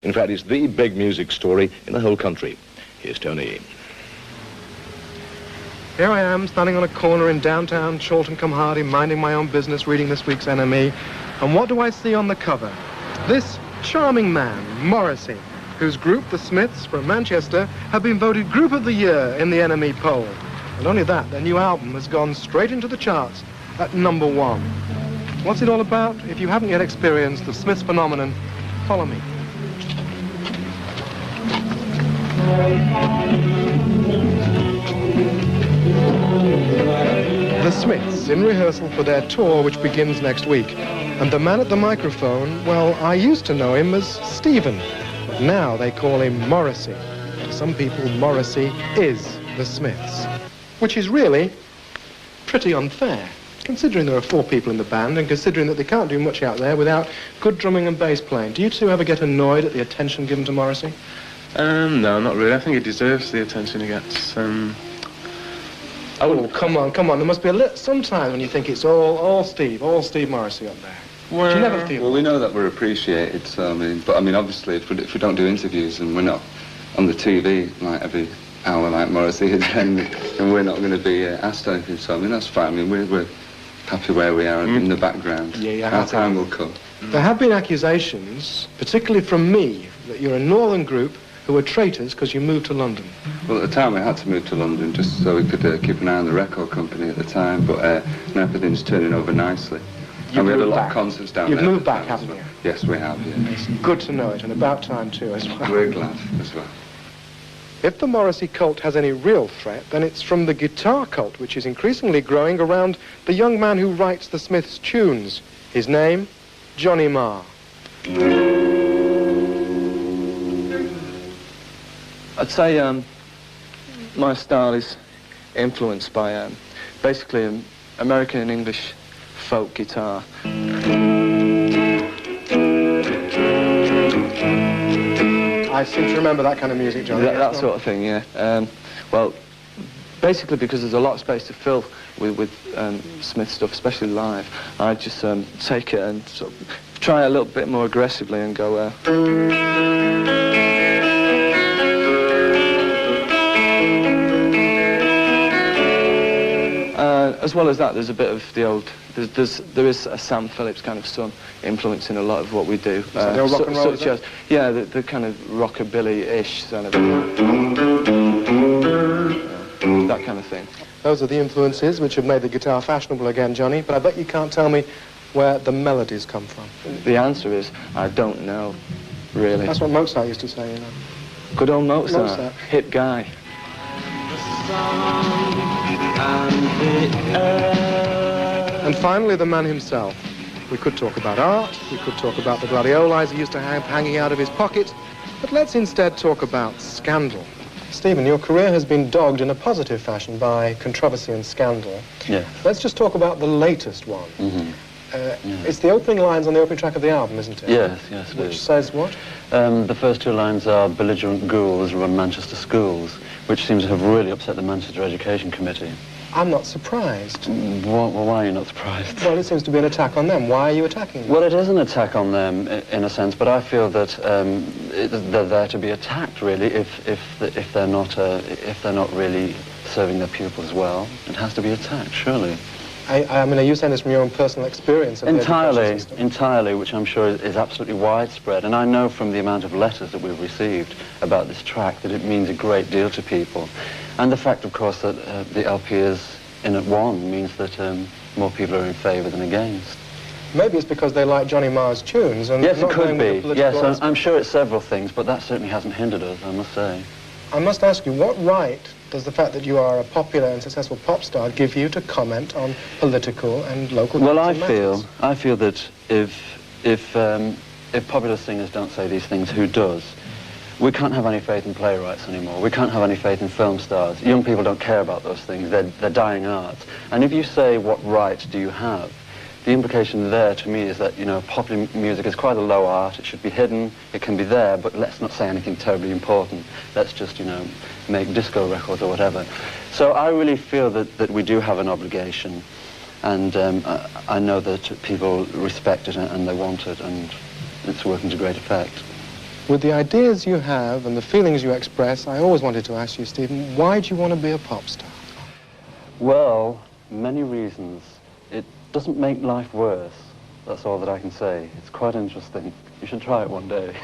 In fact, it's the big music story in the whole country. Here's Tony. Here I am, standing on a corner in downtown Chorlton-cum-Hardy, minding my own business, reading this week's NME. And what do I see on the cover? This charming man, Morrissey, whose group, the Smiths from Manchester, have been voted Group of the Year in the NME poll. And only that, their new album has gone straight into the charts at #1. What's it all about? If you haven't yet experienced the Smiths phenomenon, follow me. The Smiths in rehearsal for their tour, which begins next week. And the man at the microphone, well, I used to know him as Stephen, but now they call him Morrissey. To some people, Morrissey is the Smiths, which is really pretty unfair, considering there are 4 people in the band and considering that they can't do much out there without good drumming and bass playing. Do you two ever get annoyed at the attention given to Morrissey? No, not really. I think he deserves the attention he gets. Oh, come on. There must be a little, sometimes when you think it's all Steve Morrissey up there. Well, do you never feel Well, we know that we're appreciated, so I mean, obviously, if we don't do interviews and we're not on the TV, like every hour like Morrissey is, then we're not going to be asked anything, so I mean, that's fine. I mean, we're happy where we are in the background. Yeah, our time will come. There have been accusations, particularly from me, that you're a northern group who were traitors because you moved to London. Well, at the time we had to move to London just so we could keep an eye on the record company at the time, but now everything's turning over nicely. And we had a lot of concerts down there. You've moved back, haven't you? Yes, we have, yeah. It's good to know it, and about time too, as well. We're glad as well. If the Morrissey cult has any real threat, then it's from the guitar cult, which is increasingly growing around the young man who writes the Smiths' tunes. His name, Johnny Marr. I'd say my style is influenced by basically American and English folk guitar. I seem to remember that kind of music, Johnny. That sort of thing, yeah. Well, basically because there's a lot of space to fill with Smith stuff, especially live. I just take it and sort of try a little bit more aggressively and go... as well as that, there's a bit of the old... There is a Sam Phillips kind of son influence in a lot of what we do. So the old rock and roll, such as, yeah, the kind of rockabilly-ish kind of... that kind of thing. Those are the influences which have made the guitar fashionable again, Johnny, but I bet you can't tell me where the melodies come from. The answer is, I don't know, really. That's what Mozart used to say, you know. Good old Mozart. Hip guy. And finally, the man himself. We could talk about art, we could talk about the gladiolis he used to have hanging out of his pocket, but let's instead talk about scandal. Stephen, your career has been dogged in a positive fashion by controversy and scandal. Yeah. Let's just talk about the latest one. Mm-hmm. It's the opening lines on the opening track of the album, isn't it? Yes, it Which is. says what? The first 2 lines are belligerent ghouls run Manchester schools, which seems to have really upset the Manchester Education Committee. I'm not surprised. Well, why are you not surprised? Well, it seems to be an attack on them. Why are you attacking them? Well, it is an attack on them, in a sense, but I feel that they're there to be attacked, really, if they're not really serving their pupils well. It has to be attacked, surely. I mean, are you saying this from your own personal experience? Of Entirely, which I'm sure is absolutely widespread. And I know from the amount of letters that we've received about this track that it means a great deal to people. And the fact, of course, that the LP is in at 1 means that more people are in favour than against. Maybe it's because they like Johnny Marr's tunes and yes, not it could be. Yes, I'm I'm sure it's several things, but that certainly hasn't hindered us, I must say. I must ask you, what right does the fact that you are a popular and successful pop star give you to comment on political and local matters? Well, I feel that if popular singers don't say these things, who does? We can't have any faith in playwrights anymore. We can't have any faith in film stars. Young people don't care about those things. They're dying arts. And if you say, what right do you have? The implication there to me is that, you know, popular music is quite a low art. It should be hidden. It can be there, but let's not say anything terribly important. Let's just, you know, make disco records or whatever. So I really feel that we do have an obligation, and I know that people respect it and they want it, and it's working to great effect. With the ideas you have and the feelings you express, I always wanted to ask you, Stephen, why do you want to be a pop star? Well, many reasons. It doesn't make life worse. That's all that I can say. It's quite interesting. You should try it one day.